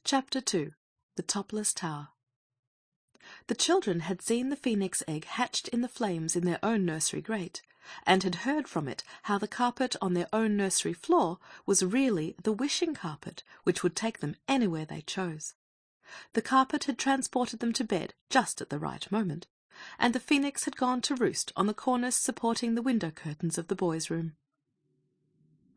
Chapter 2. The Topless Tower. The children had seen the phoenix egg hatched in the flames in their own nursery grate, and had heard from it how the carpet on their own nursery floor was really the wishing carpet, which would take them anywhere they chose. The carpet had transported them to bed just at the right moment, and the phoenix had gone to roost on the cornice supporting the window curtains of the boys' room.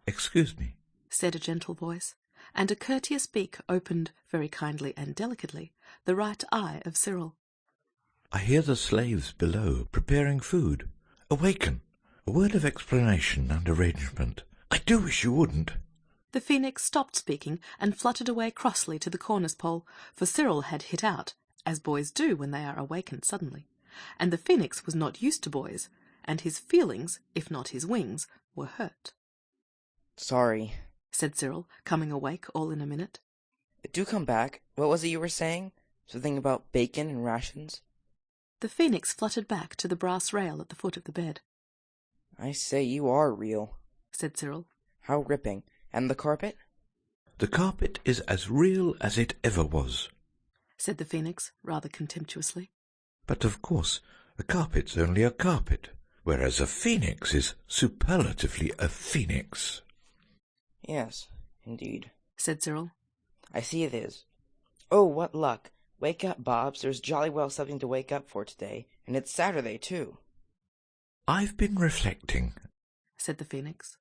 "Excuse me," said a gentle voice, and a courteous beak opened, very kindly and delicately, the right eye of Cyril. "I hear the slaves below preparing food. Awaken! A word of explanation and arrangement. I do wish you wouldn't." The phoenix stopped speaking and fluttered away crossly to the cornice pole, for Cyril had hit out, as boys do when they are awakened suddenly, and the phoenix was not used to boys, and his feelings, if not his wings, were hurt. "Sorry," said Cyril, coming awake all in a minute. "Do come back. What was it you were saying? Something about bacon and rations?" The phoenix fluttered back to the brass rail at the foot of the bed. "I say, you are real," said Cyril. "How ripping. And the carpet?" "The carpet is as real as it ever was," said the phoenix, rather contemptuously. "but of course a carpet's only a carpet, whereas a phoenix is superlatively a phoenix." "Yes, indeed," said Cyril. "I see it is. Oh, what luck! Wake up, Bobs. There's jolly well something to wake up for today, and it's Saturday, too." "I've been reflecting," said the phoenix,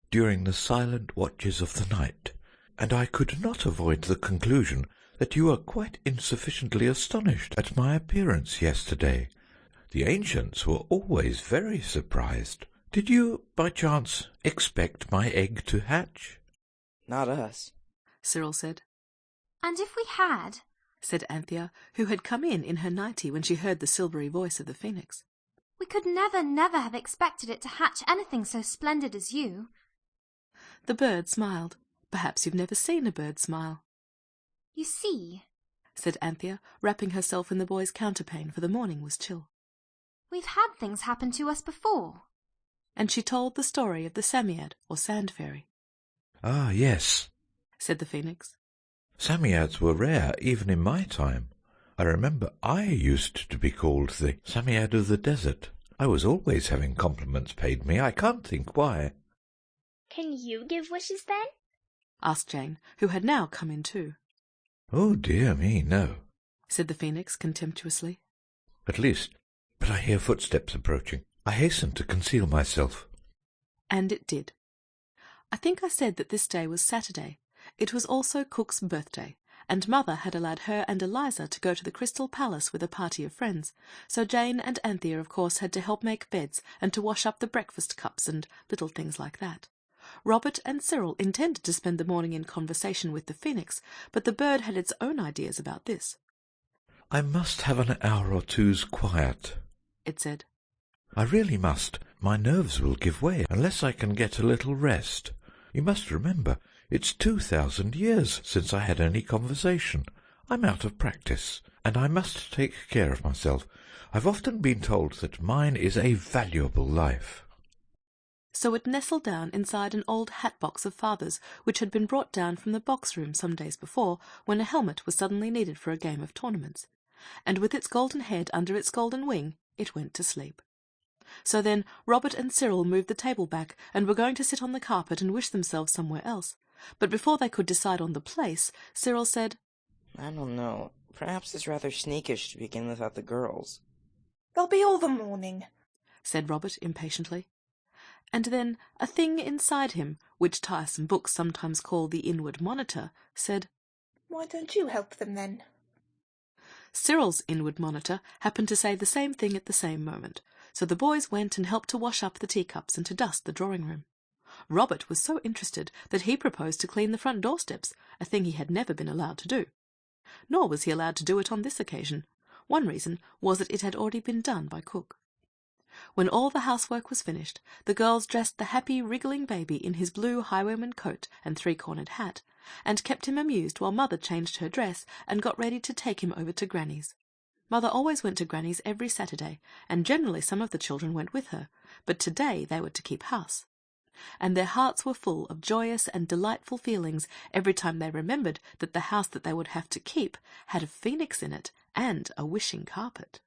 "during the silent watches of the night, and I could not avoid the conclusion that you were quite insufficiently astonished at my appearance yesterday. The ancients were always very surprised. Did you, by chance, expect my egg to hatch?" "Not us," Cyril said. "And if we had," said Anthea, who had come in her nightie when she heard the silvery voice of the phoenix, "we could never, never have expected it to hatch anything so splendid as you." The bird smiled. Perhaps you've never seen a bird smile. "You see," said Anthea, wrapping herself in the boy's counterpane, for the morning was chill. "we've had things happen to us before." And she told the story of the Samiad, or sand fairy. "Ah, yes," said the phoenix. "Samiads were rare even in my time. I remember I used to be called the Samiad of the desert. I was always having compliments paid me. I can't think why." "Can you give wishes then?" asked Jane, who had now come in too. "Oh, dear me, no," said the phoenix contemptuously. "At least, but I hear footsteps approaching. I hasten to conceal myself." And it did. I think I said that this day was Saturday. It was also Cook's birthday, and Mother had allowed her and Eliza to go to the Crystal Palace with a party of friends, so Jane and Anthea, of course, had to help make beds and to wash up the breakfast cups and little things like that. Robert and Cyril intended to spend the morning in conversation with the phoenix, but the bird had its own ideas about this. "I must have an hour or two's quiet," it said. "I really must. My nerves will give way unless I can get a little rest. You must remember, it's 2,000 years since I had any conversation. I'm out of practice, and I must take care of myself. I've often been told that mine is a valuable life." So it nestled down inside an old hat-box of Father's, which had been brought down from the box-room some days before, when a helmet was suddenly needed for a game of tournaments, and with its golden head under its golden wing, it went to sleep. So then Robert and Cyril moved the table back, and were going to sit on the carpet and wish themselves somewhere else. But before they could decide on the place, Cyril said, "I don't know. Perhaps it's rather sneakish to begin without the girls." "They'll be all the morning," said Robert impatiently. And then a thing inside him, which tiresome books sometimes call the inward monitor, said, "Why don't you help them then?" Cyril's inward monitor happened to say the same thing at the same moment, so the boys went and helped to wash up the teacups and to dust the drawing-room. Robert was so interested that he proposed to clean the front doorsteps, a thing he had never been allowed to do. Nor was he allowed to do it on this occasion. One reason was that it had already been done by Cook. When all the housework was finished, the girls dressed the happy, wriggling baby in his blue highwayman coat and three-cornered hat, and kept him amused while Mother changed her dress and got ready to take him over to Granny's. Mother always went to Granny's every Saturday, and generally some of the children went with her, but today they were to keep house. and their hearts were full of joyous and delightful feelings every time they remembered that the house that they would have to keep had a phoenix in it and a wishing carpet.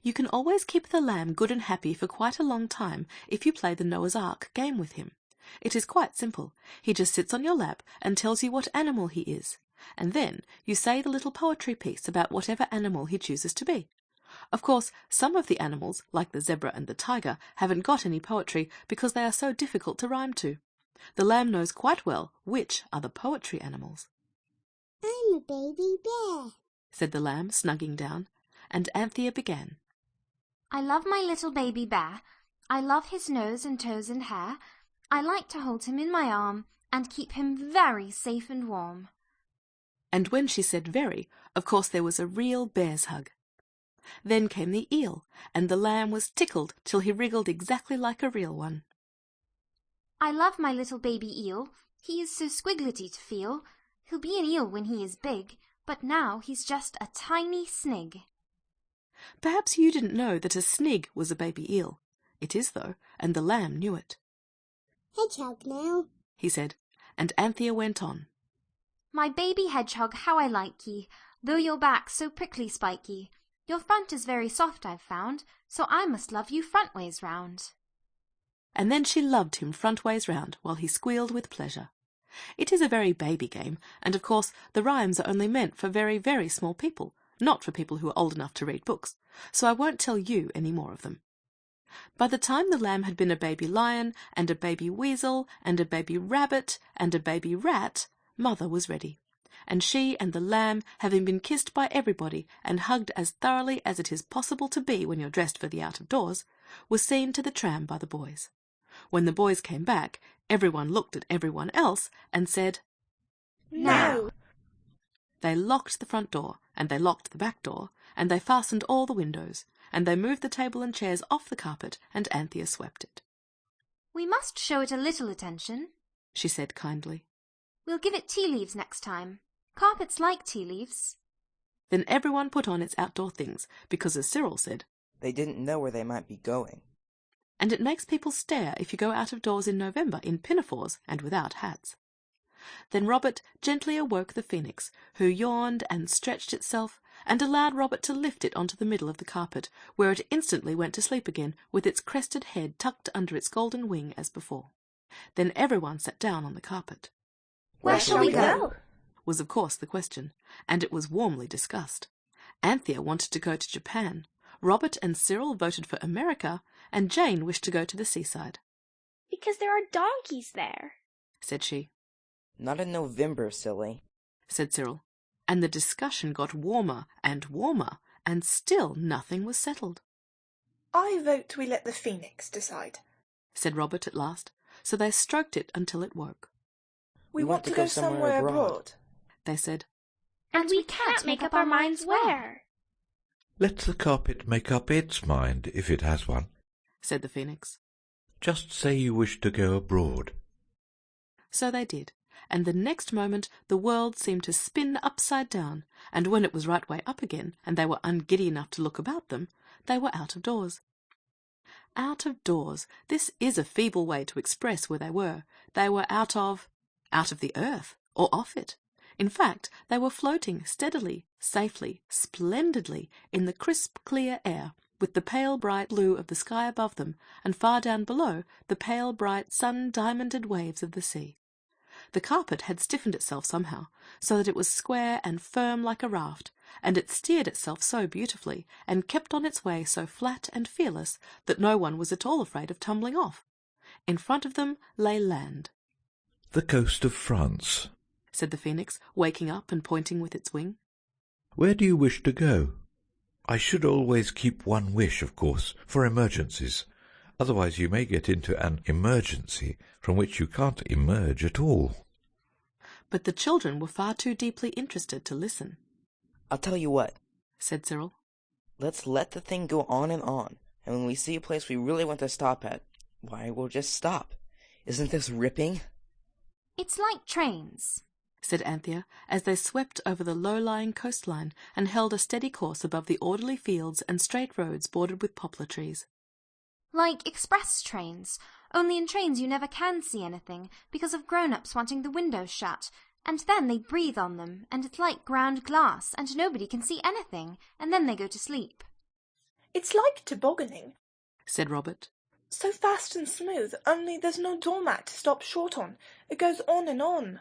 You can always keep the lamb good and happy for quite a long time if you play the Noah's Ark game with him. It is quite simple. He just sits on your lap and tells you what animal he is, and then you say the little poetry piece about whatever animal he chooses to be. Of course, some of the animals, like the zebra and the tiger, haven't got any poetry because they are so difficult to rhyme to. The lamb knows quite well which are the poetry animals. I'm a baby bear, said the lamb, snugging down, and Anthea began. I love my little baby bear. I love his nose and toes and hair. I like to hold him in my arm and keep him very safe and warm. And when she said very, of course there was a real bear's hug. Then came the eel, and the lamb was tickled till he wriggled exactly like a real one. I love my little baby eel. He is so squigglety to feel. He'll be an eel when he is big, but now he's just a tiny snig. Perhaps you didn't know that a snig was a baby eel. It is, though, and the lamb knew it. hedgehog now, he said, and Anthea went on. My baby hedgehog, how I like ye, though your back so prickly spiky. Your front is very soft, I've found, so I must love you front ways round. And then she loved him front ways round, while he squealed with pleasure. It is a very baby game, and of course the rhymes are only meant for very, very small people, not for people who are old enough to read books, so I won't tell you any more of them. By the time the lamb had been a baby lion, and a baby weasel, and a baby rabbit, and a baby rat, Mother was ready, and she and the lamb, having been kissed by everybody and hugged as thoroughly as it is possible to be when you're dressed for the out-of-doors, were seen to the tram by the boys. When the boys came back, everyone looked at everyone else and said, No. They locked the front door, and they locked the back door, and they fastened all the windows, and they moved the table and chairs off the carpet, and Anthea swept it. We must show it a little attention, she said kindly. We'll give it tea leaves next time. Carpets like tea leaves. Then everyone put on its outdoor things, because as Cyril said, they didn't know where they might be going. And it makes people stare if you go out of doors in November in pinafores and without hats. Then Robert gently awoke the phoenix, who yawned and stretched itself, and allowed Robert to lift it onto the middle of the carpet, where it instantly went to sleep again, with its crested head tucked under its golden wing as before. Then everyone sat down on the carpet. Where shall we go? Was of course the question, and it was warmly discussed. Anthea wanted to go to Japan, Robert and Cyril voted for America, and Jane wished to go to the seaside. Because there are donkeys there, said she. Not in November, silly, said Cyril, and the discussion got warmer, and still nothing was settled. I vote we let the phoenix decide, said Robert at last, so they stroked it until it woke. We want to go somewhere abroad, they said. And we can't make up our minds where. Let the carpet make up its mind, if it has one, said the phoenix. Just say you wish to go abroad. So they did, and the next moment the world seemed to spin upside down, and when it was right way up again, and they were ungiddy enough to look about them, they were out of doors. Out of doors, this is a feeble way to express where they were. They were out of the earth, or off it. In fact, they were floating steadily, safely, splendidly in the crisp, clear air, with the pale, bright blue of the sky above them, and far down below the pale, bright, sun-diamonded waves of the sea. The carpet had stiffened itself somehow, so that it was square and firm like a raft, and it steered itself so beautifully, and kept on its way so flat and fearless, that no one was at all afraid of tumbling off. In front of them lay land. The coast of France, said the phoenix, waking up and pointing with its wing. Where do you wish to go? I should always keep one wish, of course, for emergencies. Otherwise you may get into an emergency from which you can't emerge at all. But the children were far too deeply interested to listen. I'll tell you what, said Cyril. Let's let the thing go on, and when we see a place we really want to stop at, why, we'll just stop. Isn't this ripping? It's like trains, said Anthea, as they swept over the low-lying coastline and held a steady course above the orderly fields and straight roads bordered with poplar trees. Like express trains, only in trains you never can see anything, because of grown-ups wanting the windows shut, and then they breathe on them, and it's like ground glass, and nobody can see anything, and then they go to sleep. It's like tobogganing, said Robert. so fast and smooth, only there's no doormat to stop short on. It goes on and on.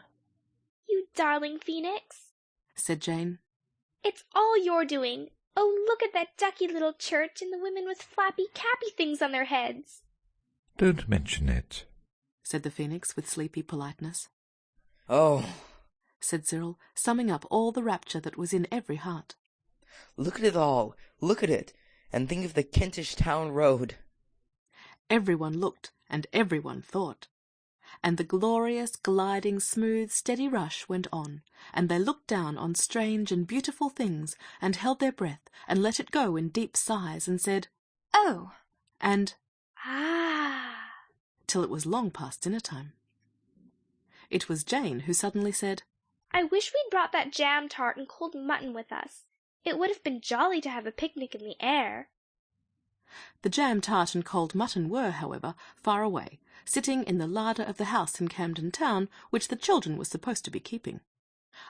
You darling Phoenix, said Jane. it's all you're doing. Oh, look at that ducky little church and the women with flappy cappy things on their heads. Don't mention it, said the Phoenix with sleepy politeness. Oh, said Cyril, summing up all the rapture that was in every heart. look at it all. Look at it. And think of the Kentish town road. Everyone looked, and everyone thought. And the glorious, gliding, smooth, steady rush went on, and they looked down on strange and beautiful things, and held their breath, and let it go in deep sighs, and said, Oh! and Ah! till it was long past dinner time. It was Jane who suddenly said, I wish we'd brought that jam tart and cold mutton with us. It would have been jolly to have a picnic in the air. The jam tart and cold mutton were, however, far away, sitting in the larder of the house in Camden Town, which the children were supposed to be keeping.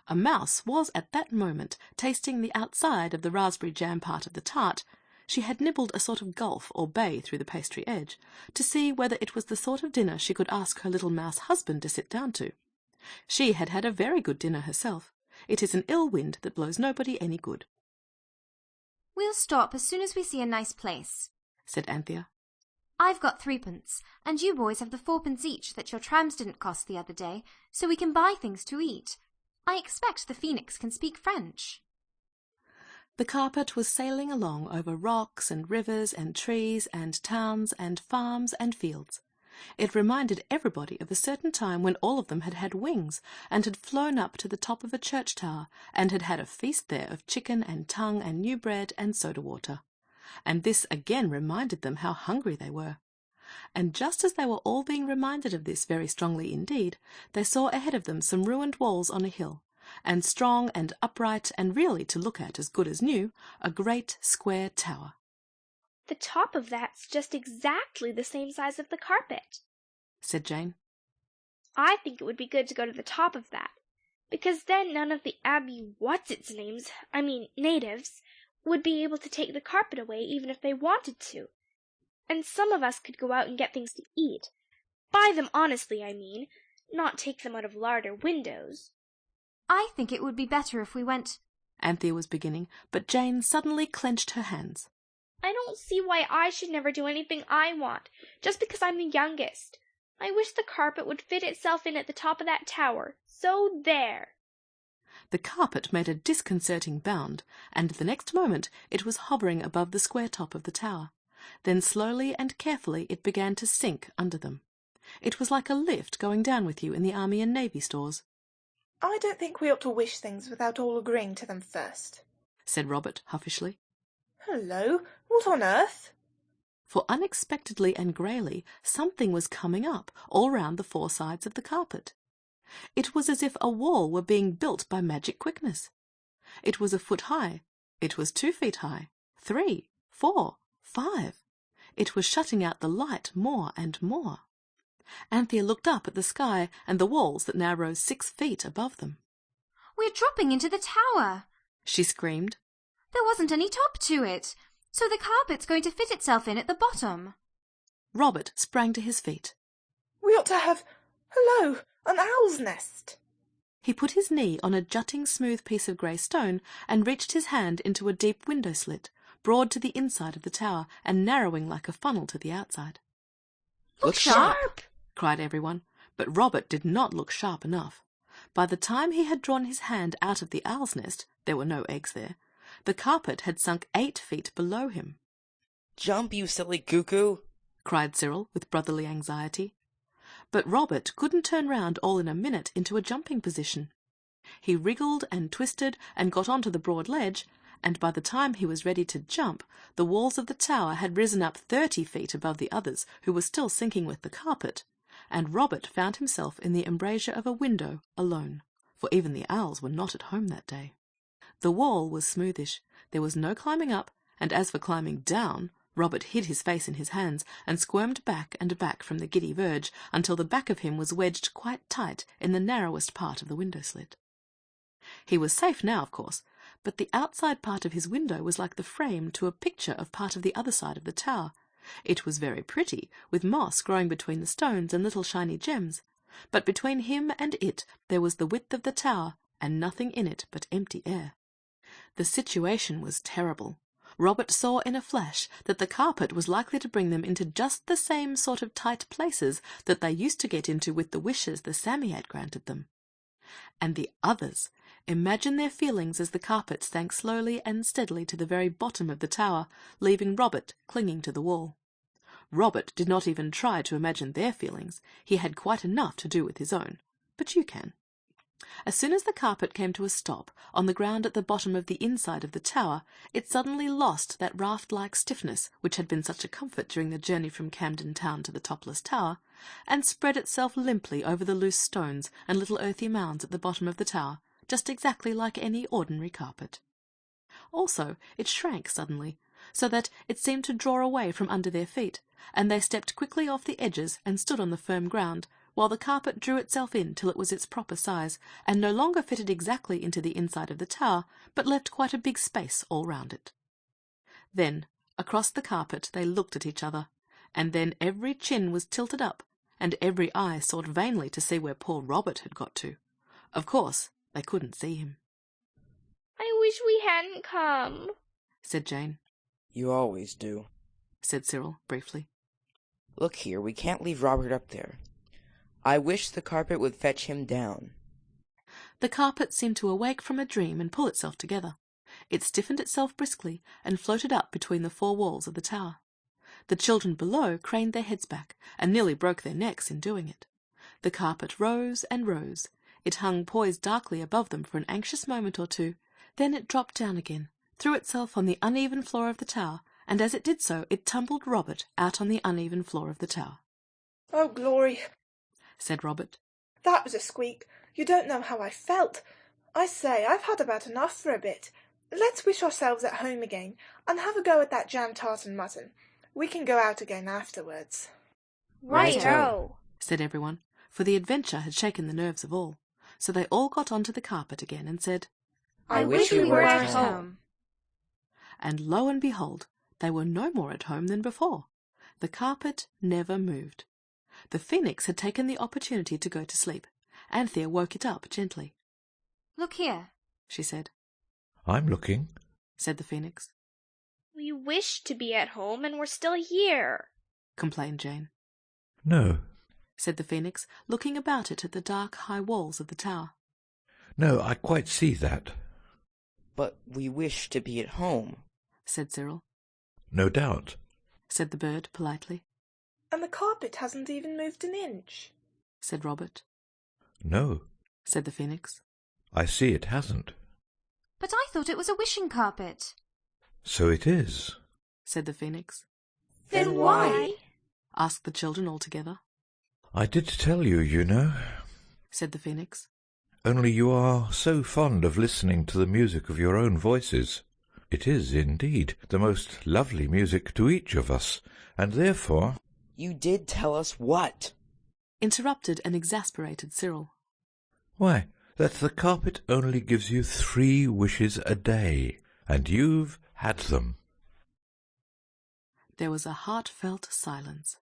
A mouse was at that moment tasting the outside of the raspberry jam part of the tart. She had nibbled a sort of gulf or bay through the pastry edge, to see whether it was the sort of dinner she could ask her little mouse husband to sit down to. She had had a very good dinner herself. It is an ill wind that blows nobody any good. We'll stop as soon as we see a nice place, said Anthea. I've got 3p, and you boys have the 4p each that your trams didn't cost the other day, so we can buy things to eat. I expect the Phoenix can speak French. The carpet was sailing along over rocks and rivers and trees and towns and farms and fields. It reminded everybody of a certain time when all of them had had wings and had flown up to the top of a church tower and had had a feast there of chicken and tongue and new bread and soda water. And this again reminded them how hungry they were. And just as they were all being reminded of this very strongly indeed, they saw ahead of them some ruined walls on a hill, and strong and upright and really to look at as good as new, a great square tower. The top of that's just exactly the same size of the carpet, said Jane. I think it would be good to go to the top of that, because then none of the natives, would be able to take the carpet away even if they wanted to. And some of us could go out and get things to eat. Buy them honestly, I mean, not take them out of larder windows. I think it would be better if we went— Anthea was beginning, but Jane suddenly clenched her hands. I don't see why I should never do anything I want, just because I'm the youngest. I wish the carpet would fit itself in at the top of that tower. So there! The carpet made a disconcerting bound, and the next moment it was hovering above the square top of the tower. Then slowly and carefully it began to sink under them. It was like a lift going down with you in the Army and Navy stores. I don't think we ought to wish things without all agreeing to them first, said Robert huffishly. Hello, what on earth? For unexpectedly and greyly something was coming up all round the four sides of the carpet. It was as if a wall were being built by magic quickness. It was a foot high. It was 2 feet high. 3, 4, 5. It was shutting out the light more and more. Anthea looked up at the sky and the walls that now rose 6 feet above them. We're dropping into the tower, she screamed. There wasn't any top to it, so the carpet's going to fit itself in at the bottom. Robert sprang to his feet. We ought to have— hello, an owl's nest. He put his knee on a jutting smooth piece of grey stone and reached his hand into a deep window slit, broad to the inside of the tower and narrowing like a funnel to the outside. Look sharp! cried everyone, but Robert did not look sharp enough. By the time he had drawn his hand out of the owl's nest, there were no eggs there, the carpet had sunk 8 feet below him. Jump, you silly cuckoo! cried Cyril with brotherly anxiety. But Robert couldn't turn round all in a minute into a jumping position. He wriggled and twisted and got onto the broad ledge, and by the time he was ready to jump, the walls of the tower had risen up 30 feet above the others, who were still sinking with the carpet, and Robert found himself in the embrasure of a window alone, for even the owls were not at home that day. The wall was smoothish, there was no climbing up, and as for climbing down, Robert hid his face in his hands and squirmed back and back from the giddy verge until the back of him was wedged quite tight in the narrowest part of the window slit. He was safe now, of course, but the outside part of his window was like the frame to a picture of part of the other side of the tower. It was very pretty, with moss growing between the stones and little shiny gems, but between him and it there was the width of the tower, and nothing in it but empty air. The situation was terrible. Robert saw in a flash that the carpet was likely to bring them into just the same sort of tight places that they used to get into with the wishes the Psammead granted them. And the others! Imagine their feelings as the carpet sank slowly and steadily to the very bottom of the tower, leaving Robert clinging to the wall. Robert did not even try to imagine their feelings. He had quite enough to do with his own. But you can. As soon as the carpet came to a stop on the ground at the bottom of the inside of the tower, it suddenly lost that raft-like stiffness which had been such a comfort during the journey from Camden Town to the Topless Tower, and spread itself limply over the loose stones and little earthy mounds at the bottom of the tower, just exactly like any ordinary carpet. Also, it shrank suddenly, so that it seemed to draw away from under their feet, and they stepped quickly off the edges and stood on the firm ground, while the carpet drew itself in till it was its proper size, and no longer fitted exactly into the inside of the tower, but left quite a big space all round it. Then, across the carpet, they looked at each other, and then every chin was tilted up, and every eye sought vainly to see where poor Robert had got to. Of course, they couldn't see him. I wish we hadn't come, said Jane. You always do, said Cyril, briefly. Look here, we can't leave Robert up there. I wish the carpet would fetch him down. The carpet seemed to awake from a dream and pull itself together. It stiffened itself briskly and floated up between the four walls of the tower. The children below craned their heads back and nearly broke their necks in doing it. The carpet rose and rose. It hung poised darkly above them for an anxious moment or two. Then it dropped down again, threw itself on the uneven floor of the tower, and as it did so it tumbled Robert out on the uneven floor of the tower. Oh, glory, said Robert. That was a squeak. You don't know how I felt. I say, I've had about enough for a bit. Let's wish ourselves at home again, and have a go at that jam tart and mutton. We can go out again afterwards. Right-o, said everyone, for the adventure had shaken the nerves of all. So they all got onto the carpet again and said, I wish we were at home. And lo and behold, they were no more at home than before. The carpet never moved. The phoenix had taken the opportunity to go to sleep. Anthea woke it up gently. Look here, she said. I'm looking, said the phoenix. We wished to be at home and we're still here, complained Jane. No, said the phoenix, looking about it at the dark high walls of the tower. No, I quite see that. But we wish to be at home, said Cyril. No doubt, said the bird politely. And the carpet hasn't even moved an inch, said Robert. No, said the phoenix. I see it hasn't. But I thought it was a wishing carpet. So it is, said the phoenix. Then why? asked the children all together. I did tell you, you know, said the phoenix. Only you are so fond of listening to the music of your own voices. It is, indeed, the most lovely music to each of us, and therefore— You did tell us what? Interrupted and exasperated Cyril. Why, that the carpet only gives you 3 wishes a day, and you've had them. There was a heartfelt silence.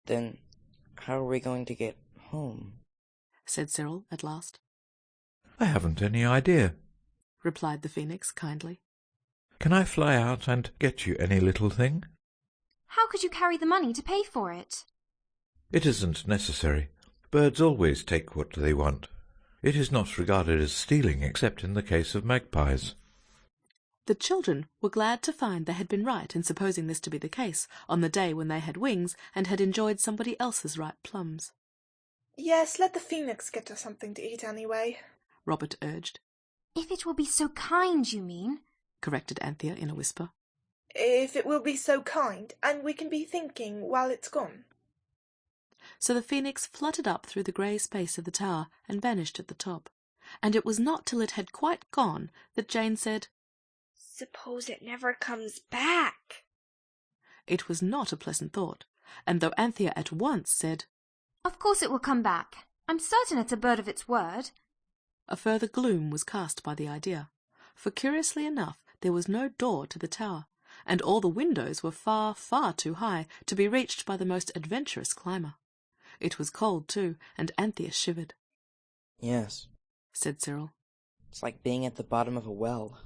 Then how are we going to get home? said Cyril at last. I haven't any idea, replied the phoenix kindly. Can I fly out and get you any little thing? How could you carry the money to pay for it? It isn't necessary. Birds always take what they want. It is not regarded as stealing except in the case of magpies. The children were glad to find they had been right in supposing this to be the case on the day when they had wings and had enjoyed somebody else's ripe plums. Yes, let the phoenix get us something to eat anyway, Robert urged. If it will be so kind, you mean, corrected Anthea in a whisper. If it will be so kind, and we can be thinking while it's gone. So the phoenix fluttered up through the grey space of the tower and vanished at the top. And it was not till it had quite gone that Jane said, Suppose it never comes back. It was not a pleasant thought, and though Anthea at once said, "Of course it will come back. I'm certain it's a bird of its word." a further gloom was cast by the idea, for curiously enough there was no door to the tower, and all the windows were far, far too high to be reached by the most adventurous climber. It was cold too, and Anthea shivered. Yes, said Cyril. it's like being at the bottom of a well.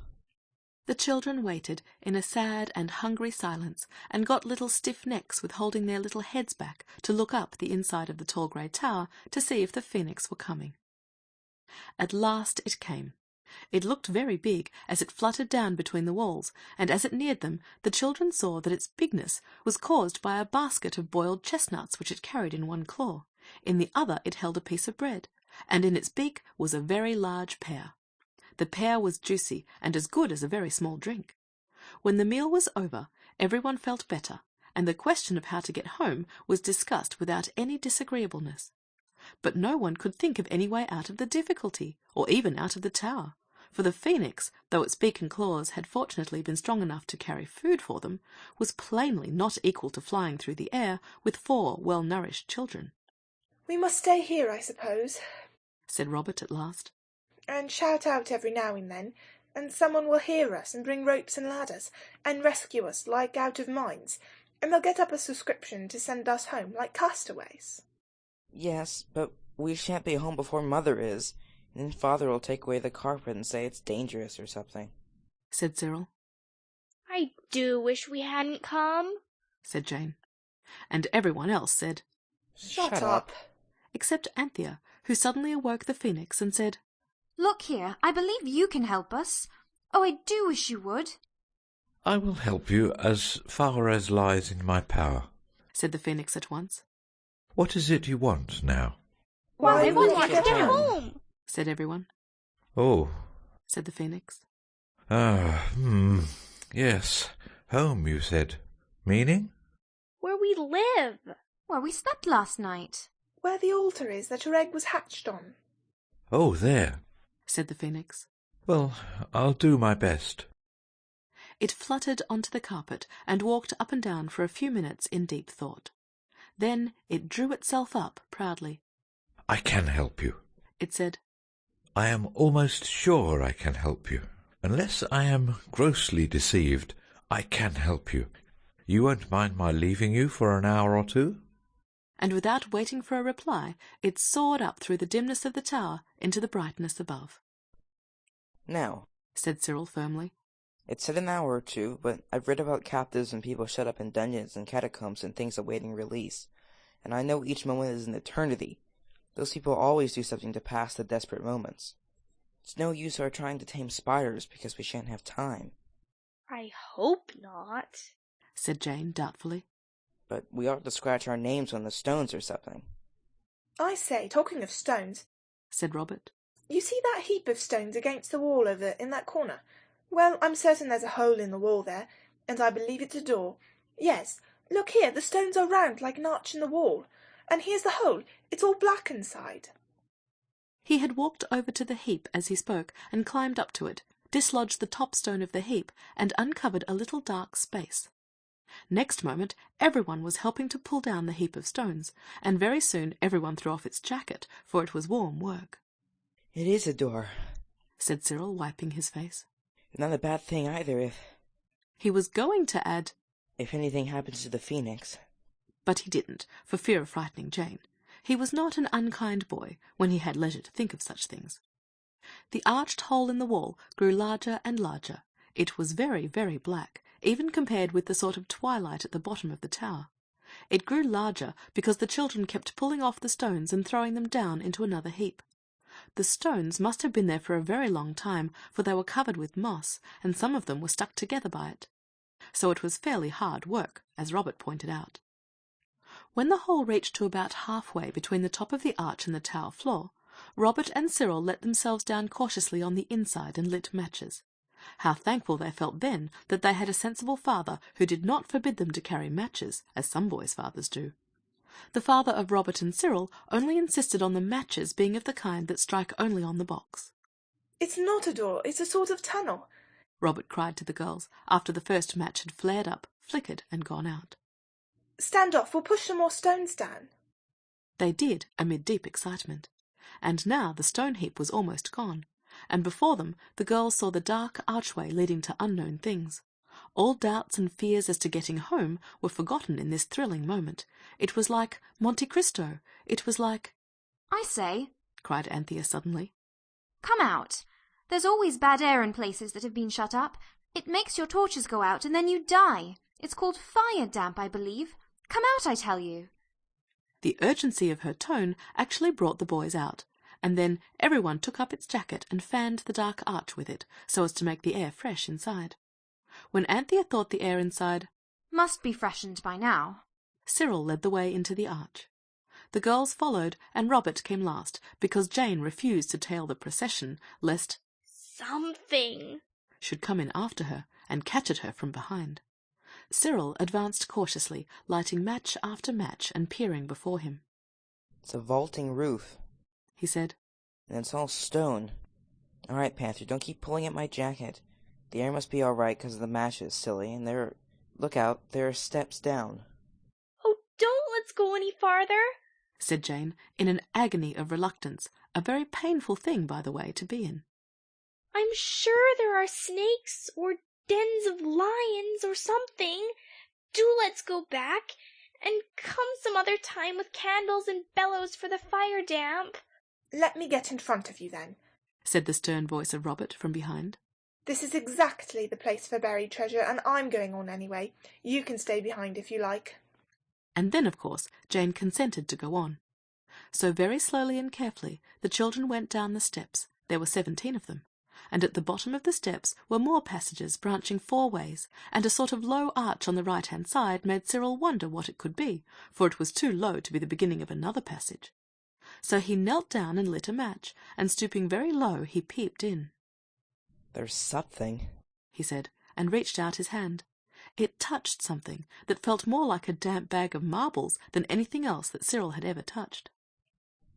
The children waited in a sad and hungry silence, and got little stiff necks with holding their little heads back to look up the inside of the tall grey tower to see if the phoenix were coming. At last it came. It looked very big as it fluttered down between the walls, and as it neared them the children saw that its bigness was caused by a basket of boiled chestnuts which it carried in one claw. In the other it held a piece of bread, and in its beak was a very large pear. The pear was juicy and as good as a very small drink. When the meal was over, everyone felt better, and the question of how to get home was discussed without any disagreeableness. But no one could think of any way out of the difficulty, or even out of the tower, for the phoenix, though its beak and claws had fortunately been strong enough to carry food for them, was plainly not equal to flying through the air with 4 well-nourished children. "We must stay here, I suppose," said Robert at last. "and shout out every now and then, and someone will hear us and bring ropes and ladders, and rescue us like out of mines, and they'll get up a subscription to send us home like castaways." Yes, but we shan't be home before Mother is, and then Father will take away the carpet and say it's dangerous or something, said Cyril. "I do wish we hadn't come," said Jane. And everyone else said, Shut up. except Anthea, who suddenly awoke the phoenix and said, "Look here, I believe you can help us. Oh, I do wish you would." I will help you as far as lies in my power, said the phoenix at once. What is it you want now? Why, "We want to get home," said everyone. Oh, said the phoenix. Yes, home, you said. Meaning? "Where we live." Where we slept last night. Where the altar is that your egg was hatched on. Oh, there. said the phoenix. Well, I'll do my best. It fluttered onto the carpet and walked up and down for a few minutes in deep thought. Then it drew itself up proudly. I can help you. It said, I am almost sure I can help you. Unless I am grossly deceived, I can help you. You won't mind my leaving you for an hour or two? And without waiting for a reply, it soared up through the dimness of the tower into the brightness above. Now, said Cyril firmly. it said an hour or two, but I've read about captives and people shut up in dungeons and catacombs and things awaiting release, and I know each moment is an eternity. Those people always do something to pass the desperate moments. It's no use our trying to tame spiders because we shan't have time. "I hope not," said Jane doubtfully. But we ought to scratch our names on the stones or something. I say, talking of stones, said Robert. You see that heap of stones against the wall over in that corner? Well, I'm certain there's a hole in the wall there, and I believe it's a door. Yes, look here, the stones are round like an arch in the wall. And here's the hole. It's all black inside. He had walked over to the heap as he spoke, and climbed up to it, dislodged the top stone of the heap, and uncovered a little dark space. Next moment everyone was helping to pull down the heap of stones, and very soon everyone threw off its jacket, for it was warm work. It is a door, said Cyril, wiping his face. Not a bad thing either He was going to add, if anything happens to the phoenix. But he didn't, for fear of frightening Jane. He was not an unkind boy when he had leisure to think of such things. The arched hole in the wall grew larger and larger. It was very, very black, even compared with the sort of twilight at the bottom of the tower. It grew larger because the children kept pulling off the stones and throwing them down into another heap. The stones must have been there for a very long time, for they were covered with moss, and some of them were stuck together by it. So it was fairly hard work, as Robert pointed out. When the hole reached to about halfway between the top of the arch and the tower floor, Robert and Cyril let themselves down cautiously on the inside and lit matches. How thankful they felt then that they had a sensible father who did not forbid them to carry matches, as some boys' fathers do. The father of Robert and Cyril only insisted on the matches being of the kind that strike only on the box. It's not a door, it's a sort of tunnel, Robert cried to the girls, after the first match had flared up, flickered and gone out. Stand off, we'll push some more stones down. They did, amid deep excitement. And now the stone heap was almost gone, and before them the girls saw the dark archway leading to unknown things. All doubts and fears as to getting home were forgotten in this thrilling moment. It was like Monte Cristo. It was like— I say, cried Anthea suddenly. come out. There's always bad air in places that have been shut up. It makes your torches go out and then you die. It's called fire damp, I believe. Come out, I tell you. The urgency of her tone actually brought the boys out, and then everyone took up its jacket and fanned the dark arch with it, so as to make the air fresh inside. When Anthea thought the air inside must be freshened by now, Cyril led the way into the arch. The girls followed, and Robert came last, because Jane refused to tail the procession, lest something should come in after her and catch at her from behind. Cyril advanced cautiously, lighting match after match and peering before him. It's a vaulting roof, he said. And it's all stone. All right, Panther, don't keep pulling at my jacket. The air must be all right because of the matches, silly, and look out, there are steps down. Oh, don't let's go any farther, said Jane, in an agony of reluctance, a very painful thing, by the way, to be in. I'm sure there are snakes or dens of lions or something. Do let's go back, and come some other time with candles and bellows for the fire damp. Let me get in front of you then, said the stern voice of Robert from behind. This is exactly the place for buried treasure, and I'm going on anyway. You can stay behind if you like. And then, of course, Jane consented to go on. So very slowly and carefully the children went down the steps. There were 17 of them. And at the bottom of the steps were more passages branching 4 ways, and a sort of low arch on the right-hand side made Cyril wonder what it could be, for it was too low to be the beginning of another passage. So he knelt down and lit a match, and stooping very low he peeped in. There's something, he said, and reached out his hand. It touched something that felt more like a damp bag of marbles than anything else that Cyril had ever touched.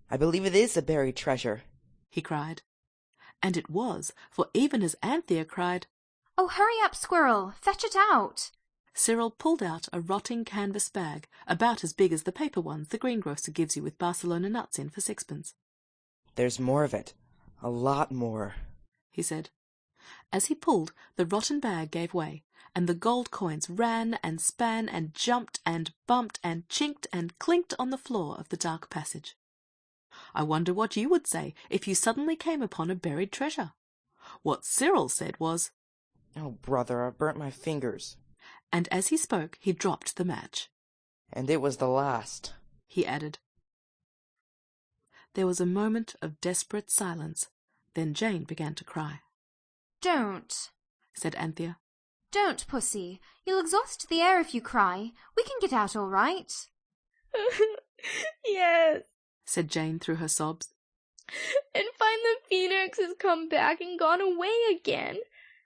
I believe it is a buried treasure, he cried. And it was, for even as Anthea cried, "Oh, hurry up, Squirrel! Fetch it out!" Cyril pulled out a rotting canvas bag, about as big as the paper ones the greengrocer gives you with Barcelona nuts in for 6pence. There's more of it. A lot more, he said. As he pulled, the rotten bag gave way, and the gold coins ran and span and jumped and bumped and chinked and clinked on the floor of the dark passage. I wonder what you would say if you suddenly came upon a buried treasure. What Cyril said was, "Oh, brother, I burnt my fingers." And as he spoke, he dropped the match. "And it was the last," he added. There was a moment of desperate silence. Then Jane began to cry. "Don't," said Anthea. "Don't, Pussy. You'll exhaust the air if you cry. We can get out all right." Yes, said Jane through her sobs. "And find the phoenix has come back and gone away again,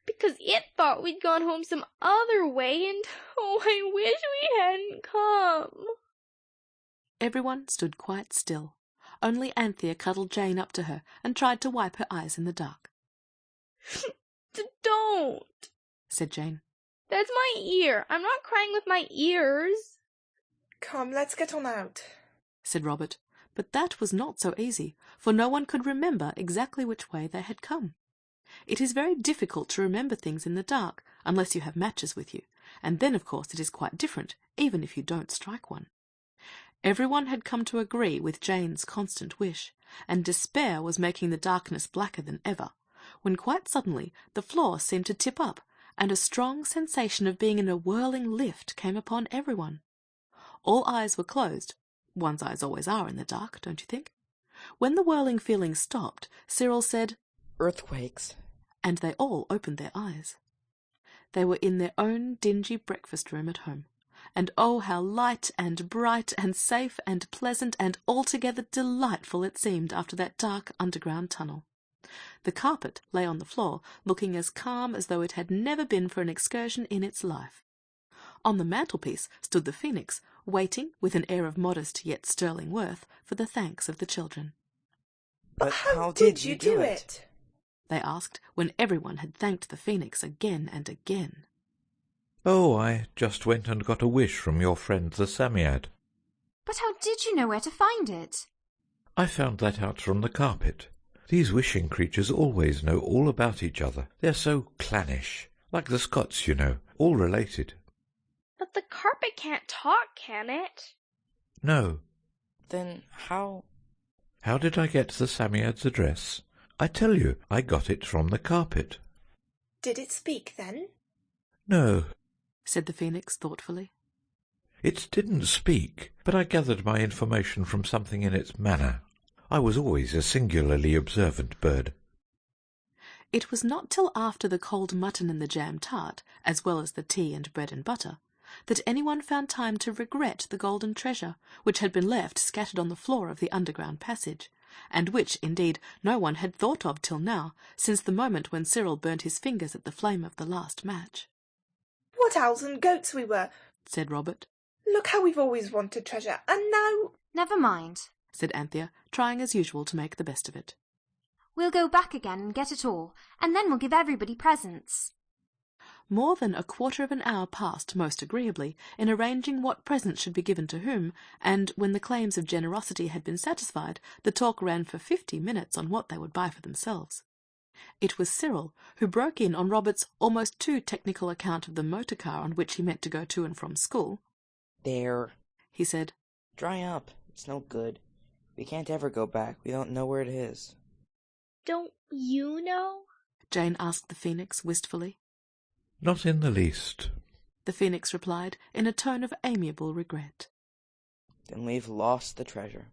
because it thought we'd gone home some other way, and oh, I wish we hadn't come." Everyone stood quite still. Only Anthea cuddled Jane up to her and tried to wipe her eyes in the dark. "Don't," said Jane. "That's my ear. I'm not crying with my ears." Come, let's get on out, said Robert. But that was not so easy, for no one could remember exactly which way they had come. It is very difficult to remember things in the dark, unless you have matches with you, and then, of course, it is quite different, even if you don't strike one. Everyone had come to agree with Jane's constant wish, and despair was making the darkness blacker than ever, when quite suddenly the floor seemed to tip up, and a strong sensation of being in a whirling lift came upon everyone. All eyes were closed. One's eyes always are in the dark, don't you think? When the whirling feeling stopped, Cyril said, "Earthquakes," and they all opened their eyes. They were in their own dingy breakfast room at home, and oh, how light and bright and safe and pleasant and altogether delightful it seemed after that dark underground tunnel. The carpet lay on the floor, looking as calm as though it had never been for an excursion in its life. On the mantelpiece stood the phoenix, waiting, with an air of modest yet sterling worth, for the thanks of the children. "But how did you do it?" they asked, when everyone had thanked the phoenix again and again. Oh, I just went and got a wish from your friend the Samiad. But how did you know where to find it? I found that out from the carpet. These wishing creatures always know all about each other. They're so clannish. Like the Scots, you know, all related. But the carpet can't talk, can it? No. Then how... How did I get the Samiad's address? I tell you, I got it from the carpet. Did it speak then? No, said the Phoenix thoughtfully. it didn't speak, but I gathered my information from something in its manner. I was always a singularly observant bird. It was not till after the cold mutton and the jam tart, as well as the tea and bread and butter, that anyone found time to regret the golden treasure which had been left scattered on the floor of the underground passage, and which, indeed, no one had thought of till now, since the moment when Cyril burnt his fingers at the flame of the last match. What owls and goats we were, said Robert. Look how we've always wanted treasure, and now... Never mind, said Anthea, trying as usual to make the best of it. We'll go back again and get it all, and then we'll give everybody presents. More than a quarter of an hour passed most agreeably in arranging what presents should be given to whom, and when the claims of generosity had been satisfied, the talk ran for 50 minutes on what they would buy for themselves. It was Cyril who broke in on Robert's almost too technical account of the motor car on which he meant to go to and from school. There. He said, Dry up. It's no good. We can't ever go back. We don't know where it is. Don't you know? Jane asked the Phoenix wistfully. Not in the least, the Phoenix replied in a tone of amiable regret. Then we've lost the treasure,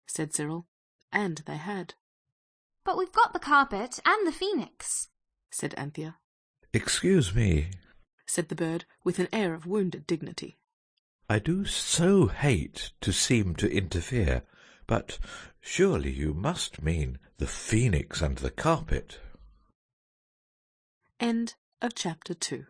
said Cyril, and they had. But we've got the carpet and the Phoenix, said Anthea. Excuse me, said the bird with an air of wounded dignity. I do so hate to seem to interfere, but surely you must mean the Phoenix and the carpet. End of chapter 2.